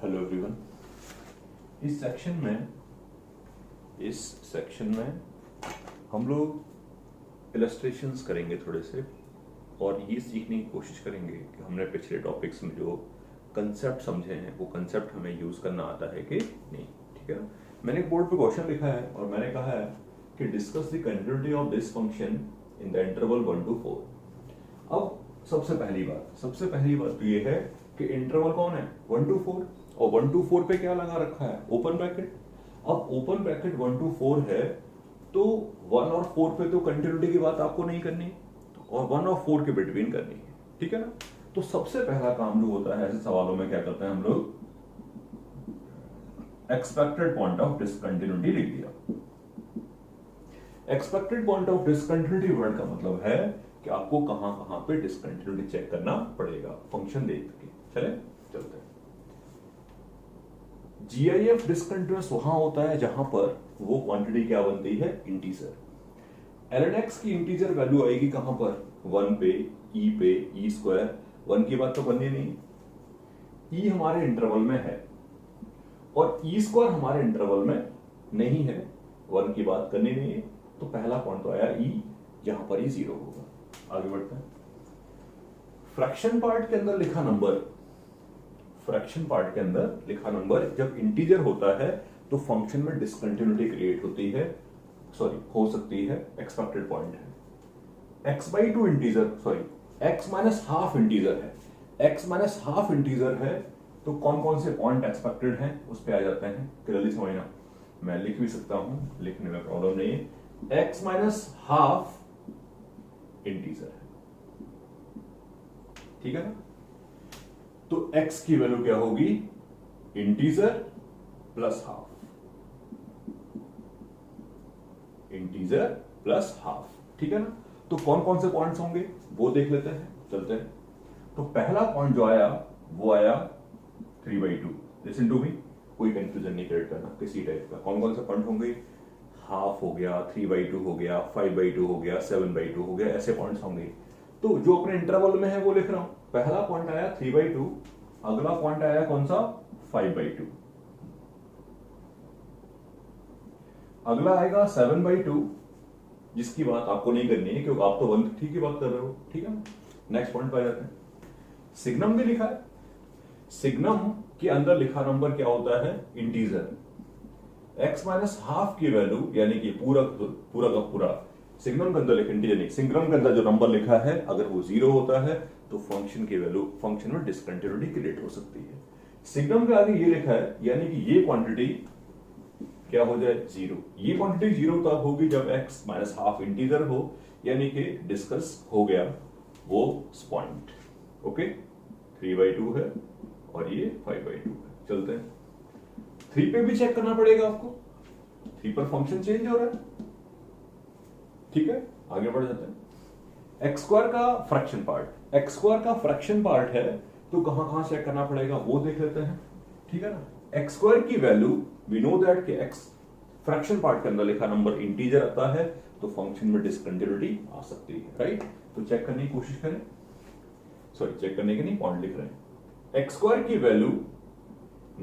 Hello everyone. इस section में हम लोग इलस्ट्रेशंस करेंगे थोड़े से, और ये सीखने की कोशिश करेंगे कि हमने पिछले टॉपिक्स में जो कंसेप्ट समझे हैं वो कंसेप्ट हमें यूज करना आता है कि नहीं। ठीक है ना। मैंने एक बोर्ड पे क्वेश्चन लिखा है और मैंने कहा है कि discuss the continuity of this function in the interval 1 to 4। अब सबसे पहली बात तो ये है कि इंटरवल कौन है 1 to 4, और 1 to 4 पे क्या लगा रखा है ओपन ब्रैकेट। अब ओपन ब्रैकेट 1 to 4 है तो 1 और 4 पे तो कंटिन्यूटी की बात आपको नहीं करनी, और 1 और 4 के बिटवीन करनी है। ठीक है ना। तो सबसे पहला काम जो होता है ऐसे सवालों में क्या करते हैं हम लोग, एक्सपेक्टेड पॉइंट ऑफ डिसकंटिन्यूटी लिख दिया। Expected point of discontinuity word का मतलब है कि आपको कहां कहां पे डिसकंटिन्यूटी चेक करना पड़ेगा फंक्शन देख के। चलते हैं। जीआईएफ डिसकंटिन्यूअस वहां होता है जहां पर वो क्वांटिटी क्या बनती है, इंटीजर। एलएनएक्स की इंटीजर वैल्यू आएगी कहां पर, 1 पे, ई स्क्वायर। 1 की बात तो बननी नहीं, ई हमारे इंटरवल में है और ई स्क्वायर हमारे इंटरवल में नहीं है, 1 की बात करनी नहीं है। तो पहला पॉइंट तो आया ई, जहां पर ई 0 होगा। आगे बढ़ते हैं। फ्रैक्शन पार्ट के अंदर लिखा नंबर जब इंटीजर होता है तो फंक्शन में डिसकंटिन्यूटी क्रिएट होती है, हो सकती है, एक्सपेक्टेड पॉइंट है। x/2 integer, x minus half integer है तो कौन कौन से पॉइंट एक्सपेक्टेड हैं उस पे आ जाते हैं। क्लियरली समझना, मैं लिख भी सकता हूं, लिखने में प्रॉब्लम नहीं है। x माइनस हाफ इंटीजर है, ठीक है ना। तो x की वैल्यू क्या होगी, इंटीजर प्लस हाफ, ठीक है ना। तो कौन कौन से पॉइंट्स होंगे वो देख लेते हैं, चलते हैं। तो पहला पॉइंट जो आया वो आया 3/2। लिसन टू मी, कोई कंफ्यूजन नहीं क्रिएट करना किसी टाइप का। कौन कौन से पॉइंट होंगे, हाफ हो गया, 3/2 हो गया, 5/2 हो गया, 7/2 हो गया, ऐसे पॉइंट्स होंगे। तो जो अपने इंटरवल में है वो लिख रहा हूं। पहला पॉइंट आया 3/2, अगला पॉइंट आया कौन सा, 5/2, अगला आएगा 7/2, जिसकी बात आपको नहीं करनी है क्योंकि आप तो 1/3 की बात कर रहे हो। ठीक है ना। नेक्स्ट पॉइंट पे आ जाते हैं। सिग्नम भी लिखा है, सिग्नम के अंदर लिखा नंबर क्या होता है, इंटीजर। x माइनस हाफ की वैल्यू यानी कि पूरा का पूरा, सिग्नम के अंदर लिखा इंटीजर नहीं, सिग्नम के अंदर जो नंबर लिखा है अगर वो 0 होता है तो फंक्शन की वैल्यू, फंक्शन में डिसकंटिन्यूटी क्रिएट हो सकती है। सिग्नम के आगे ये लिखा है यानी कि ये क्वांटिटी क्या हो जाए, 0। ये क्वांटिटी 0 तब होगी जब x माइनस हाफ इंटीजर हो, यानी कि डिस्कस हो गया वो पॉइंट। ओके, 3/2 है और ये 5/2 है। चलते हैं। 3 पे भी चेक करना पड़ेगा आपको, 3 पर फंक्शन चेंज हो रहा है। ठीक है, आगे बढ़ जाते हैं। एक्स स्क्वायर का फ्रैक्शन पार्ट है तो कहां कहां चेक करना पड़ेगा वो देख लेते हैं। ठीक है ना। एक्स स्क्वायर की वैल्यू वी नो दैट कि एक्स फ्रैक्शन पार्ट के अंदर लिखा नंबर इंटीजर आता है तो फंक्शन में डिसकंटिन्यूटी आ सकती है, राइट। तो चेक करने की कोशिश करें, चेक करने के नहीं, पॉइंट लिख रहे हैं। एक्स स्क्वायर की वैल्यू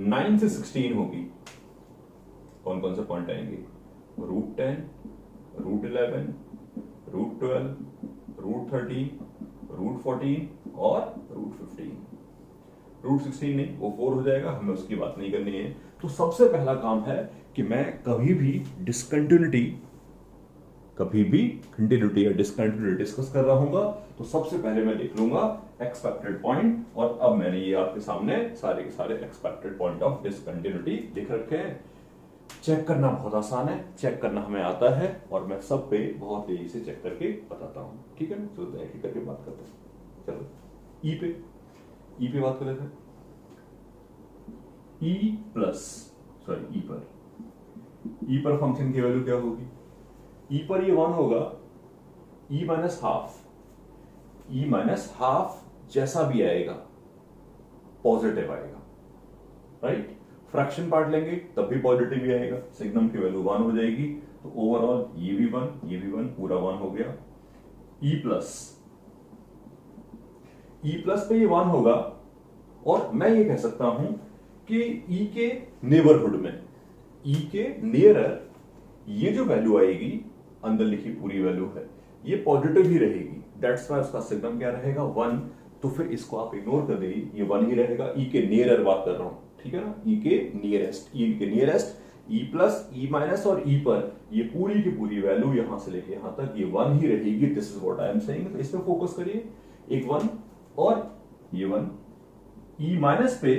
9 से 16 होगी। कौन कौन से पॉइंट आएंगे, √10, √11, √12, √13, √14 और √15। √16 नहीं, वो 4 हो जाएगा, हमें उसकी बात नहीं करनी है। तो सबसे पहला काम है कि मैं कभी भी कंटिन्यूटी या डिसकंटिन्यूटी डिस्कस कर रहा हूंगा तो सबसे पहले मैं लिख लूंगा एक्सपेक्टेड पॉइंट। और अब मैंने ये आपके सामने सारे के सारे एक्सपेक्टेड पॉइंट ऑफ डिसकंटिन्यूटी लिख रखे हैं। चेक करना बहुत आसान है, चेक करना हमें आता है और मैं सब पे बहुत तेजी से चेक करके बताता हूं। ठीक है ना। चलते हैं, करके बात करते हैं। चलो ई पे बात कर लेते हैं। ई पर फंक्शन की वैल्यू क्या होगी, ई पर ये 1 होगा, ई माइनस हाफ जैसा भी आएगा पॉजिटिव आएगा, राइट। फ्रैक्शन पार्ट लेंगे तब भी पॉजिटिव ही आएगा, सिग्नम की वैल्यू 1 हो जाएगी तो ओवरऑल ये भी 1 पूरा 1 हो गया। ई प्लस पे ये 1 होगा और मैं ये कह सकता हूं कि ई के नेबरहुड में, ई के नियरर ये जो वैल्यू आएगी अंदर लिखी पूरी वैल्यू है ये पॉजिटिव ही रहेगी, दैट्स वाई उसका सिग्नम क्या रहेगा 1। तो फिर इसको आप इग्नोर कर दीजिए, ये 1 ही रहेगा। ई के नियरर बात कर रहा हूं, ठीक है ना, ई के nearest E plus E minus और ई पर ये पूरी की पूरी वैल्यू यहां से लेके यहां तक ये 1 ही रहेगी। This is what I am saying. तो इसमें फोकस करिए, एक 1 और ये 1, ई माइनस पे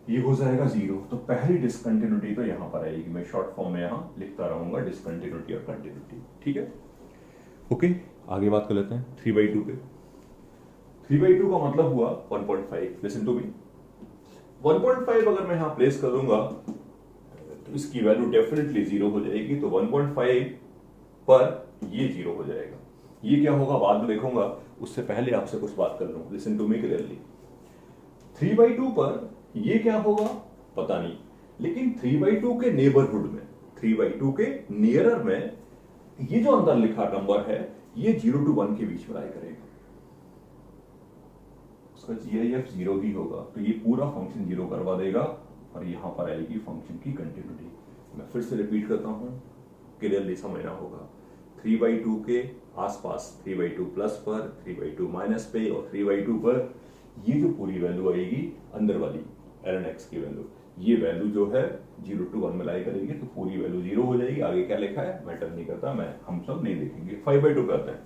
ये हो जाएगा 0। तो पहली डिसकंटिन्यूटी तो यहां पर आएगी, मैं शॉर्ट फॉर्म में यहां लिखता रहूंगा डिसकंटिन्यूटी और कंटिन्यूटी, ठीक है। ओके, आगे बात कर लेते हैं 3/2 पे। 3/2 का मतलब हुआ 1.5। लिसन टू मी, 1.5 अगर मैं यहां प्लेस कर दूंगा तो इसकी वैल्यू डेफिनेटली 0 हो जाएगी। तो 1.5 पर ये 0 हो जाएगा। ये क्या होगा बाद में देखूंगा, उससे पहले आपसे कुछ बात कर लूं। लिसन टू मी क्लियरली, 3/2 पर ये क्या होगा पता नहीं, लेकिन 3/2 के नेबरहुड में, 3/2 के नियरर में ये जो अंदर लिखा नंबर है ये 0 to 1 के बीच में लाई करेगा, उसका GIF 0 ही होगा। तो ये पूरा फंक्शन 0 करवा देगा और यहां पर आएगी फंक्शन की कंटिन्यूटी। मैं फिर से रिपीट करता हूं, क्लियरली समझना होगा। 3/2 के आसपास, 3/2 प्लस पर, 3/2 माइनस पे और 3/2 पर ये जो पूरी वैल्यू आएगी अंदर वाली ln x की वैल्यू, ये वैल्यू जो है 0 to 1 में लाई करेगी तो पूरी वैल्यू 0 हो जाएगी। आगे क्या लिखा है मैटर नहीं करता, मैं हम सब नहीं देखेंगे। 5/2 करते हैं।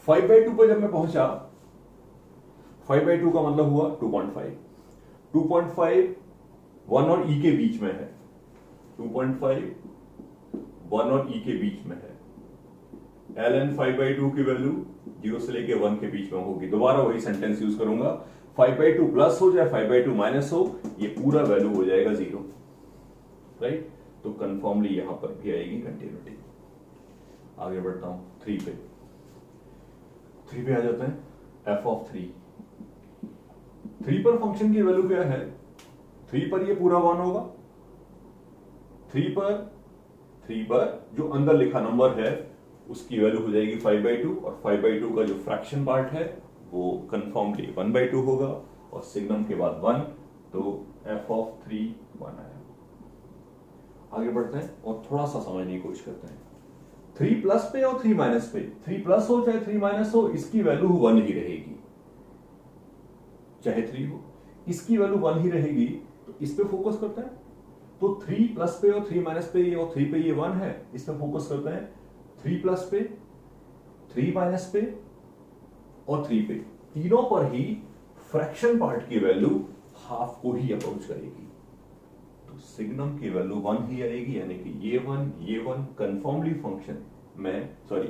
5/2 पर जब मैं पहुंचा, 5/2 का मतलब हुआ 2.5। 2.5 1 और e के बीच में है, 2.5 1 और e के बीच में है। ln 5/2 की वैल्यू 0 से लेके 1 के बीच में होगी। दोबारा वही सेंटेंस यूज करूंगा, 5/2 प्लस हो जाए 5/2 माइनस हो, ये पूरा वैल्यू हो जाएगा 0, राइट। तो कंफर्मली यहां पर भी आएगी कंटिन्यूटी। आगे बढ़ता हूं 3 पे। 3 पे आ जाते हैं, f(3). 3 पर फंक्शन की वैल्यू क्या है, 3 पर ये पूरा 1 होगा। 3 पर जो अंदर लिखा नंबर है उसकी वैल्यू हो जाएगी 5/2 और 5/2 का जो फ्रैक्शन पार्ट है वो कंफर्मली 1/2 होगा और सिग्नम के बाद 1, तो f(3) 1 आया। आगे बढ़ते हैं और थोड़ा सा समझने की कोशिश करते हैं। 3 प्लस पे और 3 माइनस पे, 3 प्लस हो चाहे 3 माइनस हो, इसकी वैल्यू 1 ही रहेगी, चाहे 3 हो, इसकी वैल्यू 1 ही रहेगी। तो इस पे फोकस करते हैं। तो 3 प्लस पे और 3 माइनस पे और 3 पे ये 1 है, इस पे फोकस करते हैं। 3 प्लस पे, 3 माइनस पे और 3 पे, तीनों पर ही फ्रैक्शन पार्ट की वैल्यू हाफ को ही अप्रोच करेगी। तो सिग्नम की वैल्यू 1 ही आएगी, यानी कि ये 1 कंफर्मली फंक्शन में, सॉरी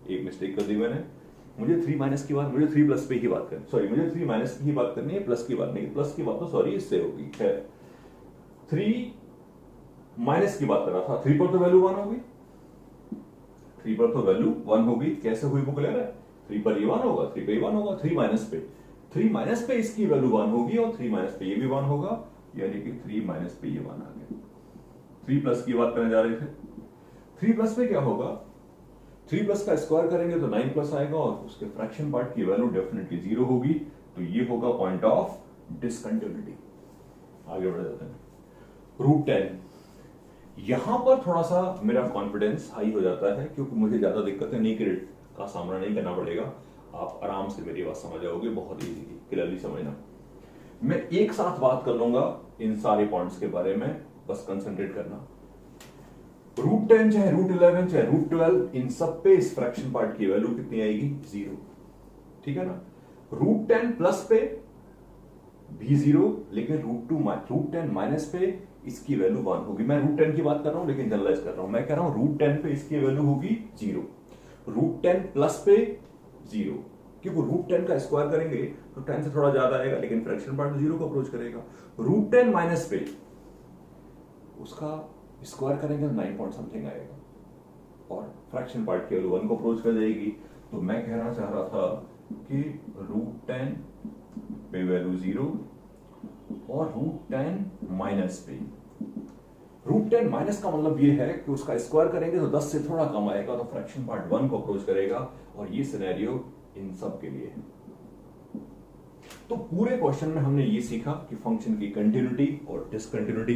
एक मिस्टेक कर दी मैंने, मुझे 3 माइनस की बात, मुझे 3 प्लस पे की बात करनी, सॉरी मुझे 3 माइनस की बात करनी है, प्लस की बात नहीं। प्लस की बात तो सॉरी इससे होगी, खैर 3 माइनस की बात कर रहा था। 3 पर तो वैल्यू 1 होगी, 3 पर तो वैल्यू 1 होगी। कैसे हुई वो क्लियर है, 3 पर ये 1 होगा, 3 पे 1 होगा। 3 माइनस पे इसकी वैल्यू 1 होगी और 3 माइनस पे ये भी 1 होगा, यानी कि 3 माइनस पे ये 1 आ गया। 3 प्लस की बात करने जा रहे थे। 3 प्लस पे क्या होगा, 3 प्लस का स्क्वायर करेंगे तो 9 प्लस आएगा और उसके फ्रैक्शन पार्ट की वैल्यू डेफिनेटली 0 होगी। तो ये होगा पॉइंट ऑफ डिसकंटिन्यूटी। आगे बढ़ जाते हैं। √10, यहां पर थोड़ा सा मेरा कॉन्फिडेंस हाई हो जाता है क्योंकि मुझे ज्यादा दिक्कतें नहीं का सामना नहीं करना पड़ेगा। आप आराम से मेरी बात समझ जाओगे, बहुत इजीली क्लियरली समझना। मैं एक साथ बात कर लूंगा इन सारे पॉइंट्स के बारे में, बस कंसंट्रेट करना। √10 चाहे √11 चाहे √12, इन सब पे इस फ्रैक्शन पार्ट की वैल्यू कितनी आएगी, 0, ठीक है ना। √10 प्लस पे भी 0, लेकिन √10 माइनस पे इसकी वैल्यू 1 होगी। मैं √10 की बात कर रहा हूं लेकिन जनरलाइज कर रहा हूं। मैं कह रहा हूं √10 पे इसकी वैल्यू होगी 0, √10 प्लस पे 0, क्योंकि √10 का स्क्वायर करेंगे तो 10 से थोड़ा ज्यादा आएगा, लेकिन फ्रैक्शन पार्ट 0 को अप्रोच करेगा। √10 माइनस पे उसका स्क्वायर करेंगे तो 9 पॉइंट समथिंग आएगा और फ्रैक्शन पार्ट की वैल्यू 1 को अप्रोच कर जाएगी। तो मैं कहना चाह रहा था कि √10 पे वैल्यू 0 और √10 माइनस पे, √10 माइनस का मतलब ये है कि उसका स्क्वायर करेंगे तो 10 से थोड़ा कम आएगा, तो फ्रैक्शन पार्ट 1 को अप्रोच करेगा। और ये सिनेरियो इन सब के लिए है। तो पूरे क्वेश्चन में हमने ये सीखा कि फंक्शन की कंटिन्यूटी और डिसकंटिन्यूटी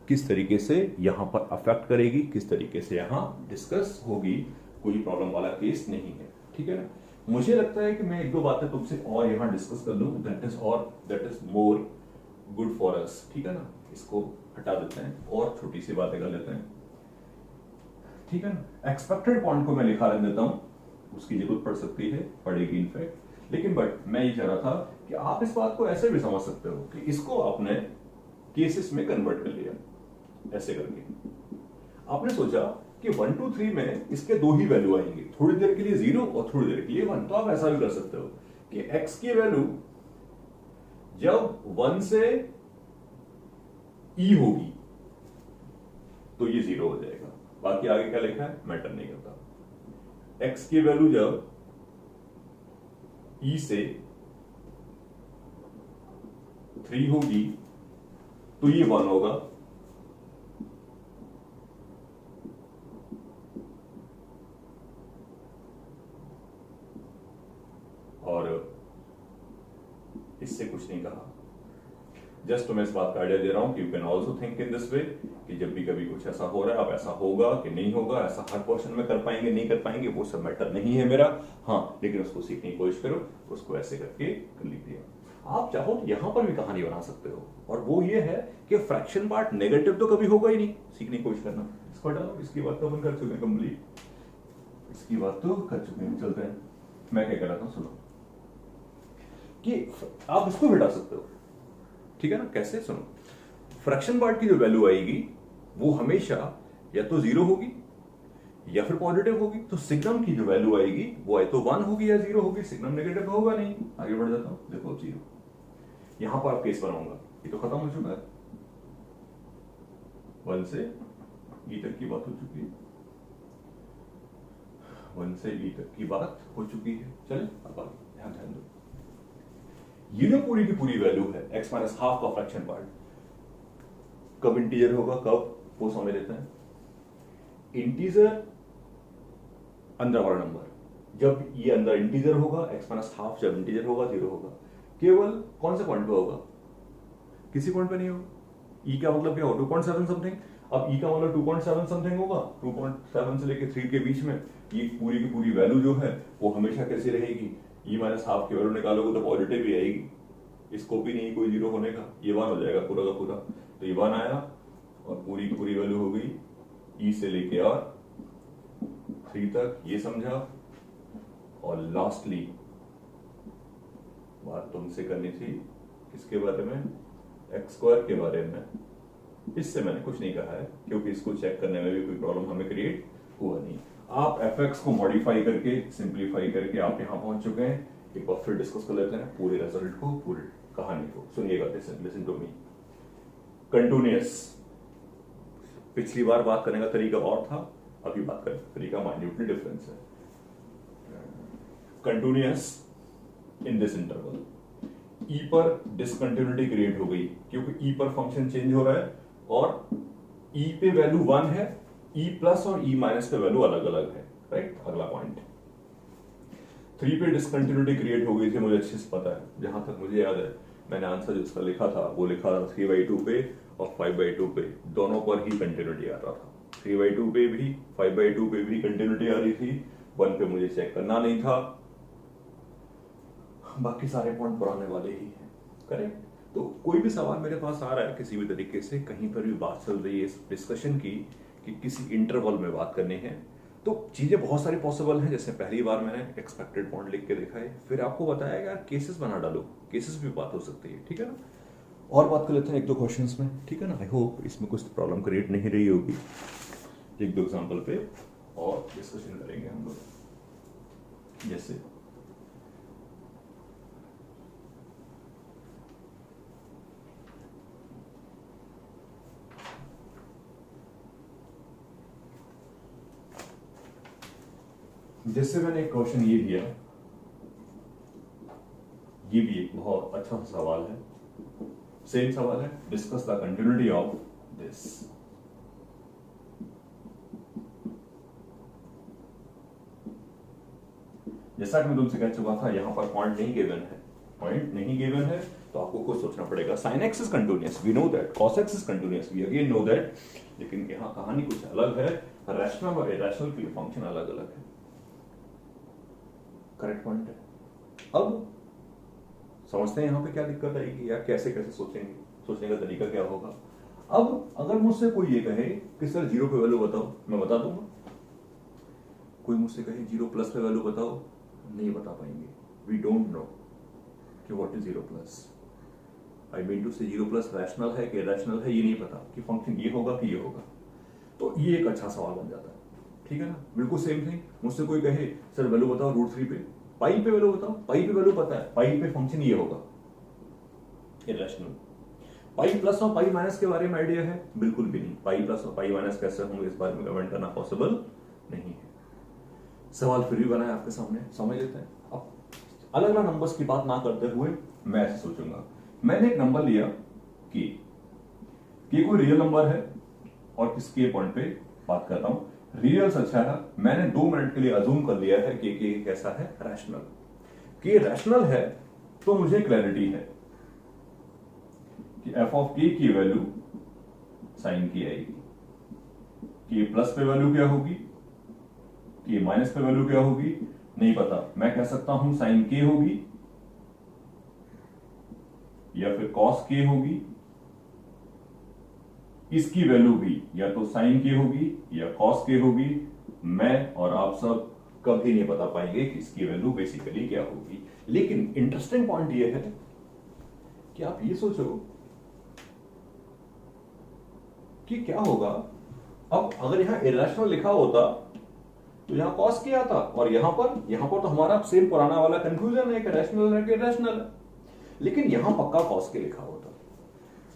किस तरीके से यहां पर अफेक्ट करेगी, किस तरीके से यहां डिस्कस होगी। कोई प्रॉब्लम वाला केस नहीं है, ठीक है ना। मुझे लगता है कि मैं एक दो बातें तुमसे और यहां डिस्कस कर लूं, that is more good for us, ठीक है ना। इसको हटा देते हैं और छोटी सी बातें कर लेते हैं, ठीक है ना। एक्सपेक्टेड पॉइंट को मैं लिखा रहने देता हूं, उसकी जरूरत पड़ सकती है, पड़ेगी इनफैक्ट, लेकिन बट मैं ये चाह रहा था कि आप इस बात को ऐसे भी समझ सकते हो कि इसको आपने केसेस में कन्वर्ट कर लिया, ऐसे करके आपने सोचा कि 1 2 3 में इसके दो ही वैल्यू आएंगे, थोड़ी देर के लिए 0 और थोड़ी देर के लिए 1। तो आप ऐसा भी कर सकते हो कि x की वैल्यू जब 1 से e होगी तो ये 0 हो जाएगा, बाकी आगे क्या लिखा है मैटर नहीं करता। x की वैल्यू जब e से 3 होगी तो ये 1 होगा, और इससे कुछ नहीं कहा। जस्ट तो मैं इस बात का आइडिया दे रहा हूं कि you can also think in this way कि जब भी कभी कुछ ऐसा हो रहा है, अब ऐसा होगा कि नहीं होगा, ऐसा हर क्वेश्चन में कर पाएंगे नहीं कर पाएंगे वो सब मैटर नहीं है मेरा, हाँ, लेकिन उसको सीखने की कोशिश करो, उसको ऐसे करके कर लीजिए। आप चाहो तो यहां पर भी कहानी बना सकते हो, और वो ये है कि फ्रैक्शन पार्ट नेगेटिव तो कभी होगा ही नहीं, सीखने की कोशिश करना। इसको हटाओ, इसकी बात तो अपन कर चुके हैं कंप्लीट, इसकी बात तो कर चुके हैं। चलते हैं, मैं क्या कह रहा था सुनो, कि आप इसको भी हटा सकते हो, ठीक है ना। कैसे, सुनो, फ्रैक्शन पार्ट की जो वैल्यू आएगी वो हमेशा या तो 0 होगी या फिर पॉजिटिव होगी। तो सिग्नम की जो वैल्यू आएगी वो या तो 1 होगी या 0 होगी, सिग्नम नेगेटिव होगा नहीं। आगे बढ़ जाता हूं, देखो 0, यहां पर आप केस बनाऊंगा, ये तो खत्म हो चुका है, 1 से e तक की बात हो चुकी है, 1 से e तक की बात हो चुकी है। चले अब आगे ध्यान दो, ये जो पूरी की पूरी वैल्यू है x माइनस हाफ का फ्रैक्शन पार्ट, कब इंटीजर होगा, कब, वो समझ लेते हैं। इंटीजर अंदर वाला नंबर, जब ये अंदर इंटीजर होगा, x माइनस हाफ जब इंटीजर होगा 0 होगा, केवल कौन से पॉइंट पे होगा, किसी पॉइंट पे नहीं होगा। e का मतलब क्या होगा 2.7 समथिंग, अब e का मतलब 2.7 समथिंग होगा, 2.7 से लेके 3 के बीच में ये पूरी की पूरी वैल्यू जो है वो हमेशा कैसी रहेगी, e माइनस हाफ की वैल्यू निकालोगे तो पॉजिटिव ही आएगी, इसको भी नहीं कोई 0 होने का, ये 1 हो जाएगा पूरा का पूरा। तो ये 1 आया और पूरी की पूरी वैल्यू हो गई e से लेके और 3 तक, ये समझा। और लास्टली बात तुमसे करनी थी किसके बारे में, एक्स स्क्वायर के बारे में। इससे मैंने कुछ नहीं कहा है क्योंकि इसको चेक करने में भी कोई प्रॉब्लम हमें क्रिएट हुआ नहीं। आप fx को मॉडिफाई करके, सिंप्लीफाई करके आप यहां पहुंच चुके हैं। एक बार फिर डिस्कस कर लेते हैं पूरे रिजल्ट को, पूरी कहानी को। सुनिएगा, लिसन टू मी। कंटिन्यूअस, पिछली बार बात करने का तरीका और था, अभी बात करने का तरीका माइन्यूटली डिफरेंस है। कंटिन्यूअस इन दिस इंटरवल, ई पर डिसकंटिन्यूटी क्रिएट हो गई क्योंकि ई पर फंक्शन चेंज हो रहा है और ई पे वैल्यू 1 है, ई प्लस और ई माइनस पे वैल्यू अलग अलग है, राइट। अगला पॉइंट 3 पे डिसकंटिन्यूटी क्रिएट हो गई थी, मुझे अच्छे से पता है, जहां तक मुझे याद है मैंने आंसर जिसका लिखा था वो लिखा था 3/2 पे और 5/2 पे, दोनों पर ही कंटिन्यूटी आ रहा था। 3/2 पे भी 5/2 पे भी कंटिन्यूटी आ रही थी, 1 पे मुझे चेक करना नहीं था, बाकी सारे पॉइंट पुराने वाले ही हैं, करेक्ट। तो कोई भी सवाल मेरे पास आ रहा है किसी भी तरीके से, कहीं पर भी बात चल रही है इस डिस्कशन की कि किसी इंटरवल में बात करनी है, तो चीजें बहुत सारी पॉसिबल हैं। जैसे पहली बार मैंने एक्सपेक्टेड पॉइंट लिख के देखा है, फिर आपको बताया यार केसेस बना डालो, केसेस भी बात हो सकती है, ठीक है ना। और बात कर लेते हैं एक दो क्वेश्चंस में, ठीक है ना। आई होप इसमें कुछ प्रॉब्लम क्रिएट नहीं रही होगी, एक दो एग्जांपल पे और डिस्कशन करेंगे हम लोग। जैसे मैंने एक क्वेश्चन ये दिया, ये भी एक बहुत अच्छा सवाल है, सेम सवाल है, discuss the continuity of this. जैसा कि मैं तुमसे कह चुका था, यहां पर पॉइंट नहीं गिवन है, पॉइंट नहीं गिवन है तो आपको कुछ सोचना पड़ेगा। Sine x is continuous, we know that, cos x is continuous, we again know that, लेकिन यहाँ कहानी कुछ अलग है, रैशनल और इरेशनल के लिए फंक्शन अलग अलग है। करेक्ट पॉइंट है। अब समझते हैं यहाँ पे क्या दिक्कत आएगी या कैसे कैसे सोचेंगे, सोचने का तरीका क्या होगा। अब अगर मुझसे कोई ये कहे कि सर जीरो पे वैल्यू बताओ, मैं बता दूंगा। कोई मुझसे कहे जीरो प्लस पे वैल्यू बताओ, नहीं बता पाएंगे। वी डोंट नो कि what is zero plus. I mean to say zero plus rational है कि इरेशनल है, ये नहीं पता कि फंक्शन ये होगा कि ये होगा। तो ये एक अच्छा सवाल बन जाता है, ठीक है ना। बिल्कुल सेम थिंग, मुझसे कोई कहे सर वैल्यू बताओ √3 पे, पाई पे वैल्यू बताओ, पाई पे वैल्यू पता है, पाई पे फंक्शन ये होगा, इरेशनल। पाई प्लस और पाई माइनस के बारे में आइडिया है? बिल्कुल भी नहीं। पाई प्लस और पाई माइनस कैसे होंगे इस बारे में कमेंट करना पॉसिबल नहीं है। सवाल फिर भी बना है आपके सामने, समझ लेते हैं। अब अलग अलग नंबर्स की बात ना करते हुए मैं ऐसे सोचूंगा, मैंने एक नंबर लिया कि कोई रियल नंबर है और किसके पॉइंट पे बात कर रहा हूं, रियल सच है। मैंने 2 मिनट के लिए अजूम कर लिया है कि कैसा है, रैशनल। कि रैशनल है तो मुझे क्लैरिटी है कि एफ ऑफ के की वैल्यू साइन की आएगी, कि प्लस पे वैल्यू क्या होगी, कि माइनस पे वैल्यू क्या होगी नहीं पता। मैं कह सकता हूं साइन के होगी या फिर कॉस के होगी, इसकी वैल्यू भी या तो साइन के होगी या कॉस के होगी। मैं और आप सब कभी नहीं बता पाएंगे कि इसकी वैल्यू बेसिकली क्या होगी। लेकिन इंटरेस्टिंग पॉइंट यह है कि आप ये सोचो कि क्या होगा अब अगर यहां इरेशनल लिखा होता तो यहां कॉस के आता, और यहां पर तो हमारा सेम पुराना वाला कंफ्यूजन है कि रैशनल है कि इरेशनल है, लेकिन यहां पक्का कॉस के लिखा होता।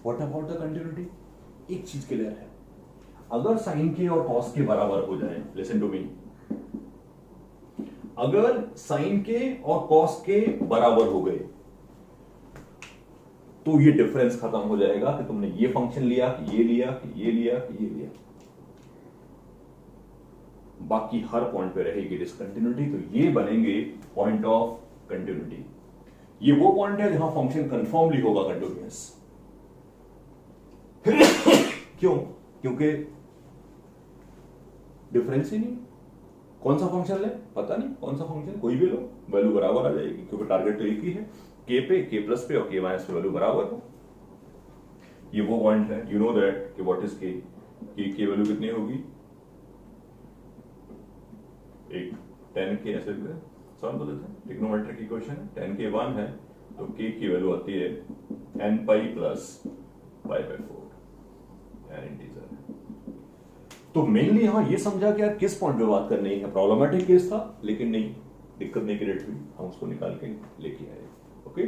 What about the continuity? एक चीज क्लियर है, अगर साइन के और कॉस के बराबर हो जाए, लिसन टू मी, अगर साइन के और कॉस के बराबर हो गए तो ये डिफरेंस खत्म हो जाएगा कि तुमने ये फंक्शन लिया कि ये लिया कि ये लिया कि ये लिया। बाकी हर पॉइंट पे रहेगी डिसकंटिन्यूटी, तो ये बनेंगे पॉइंट ऑफ कंटिन्यूटी। ये वो पॉइंट है जहां फंक्शन कंफर्मली होगा कंटिन्यूअस। क्यों? क्योंकि डिफरेंस ही नहीं। कौन सा फंक्शन ले पता नहीं, कौन सा फंक्शन कोई भी लो, वैल्यू बराबर आ जाएगी, क्योंकि टारगेट तो एक ही है, के पे, के प्लस पे और के माइनस पे वैल्यू बराबर हो। ये वो पॉइंट है, यू नो दैट कि व्हाट इज के वैल्यू कितनी होगी, एक 10 के ऐसे सॉल्व कर देते हैं, ट्रिग्नोमेट्रिक इक्वेशन है, 10 के 1 है तो के की वैल्यू आती है n pi plus pi by 4, N integer है। तो मेनली यहां ये समझा कि यार किस पॉइंट पे बात करनी है। प्रॉब्लमेटिक केस था लेकिन नहीं, दिक्कत नहीं क्रिएट हुई, हम उसको निकाल के लेके आए। ओके।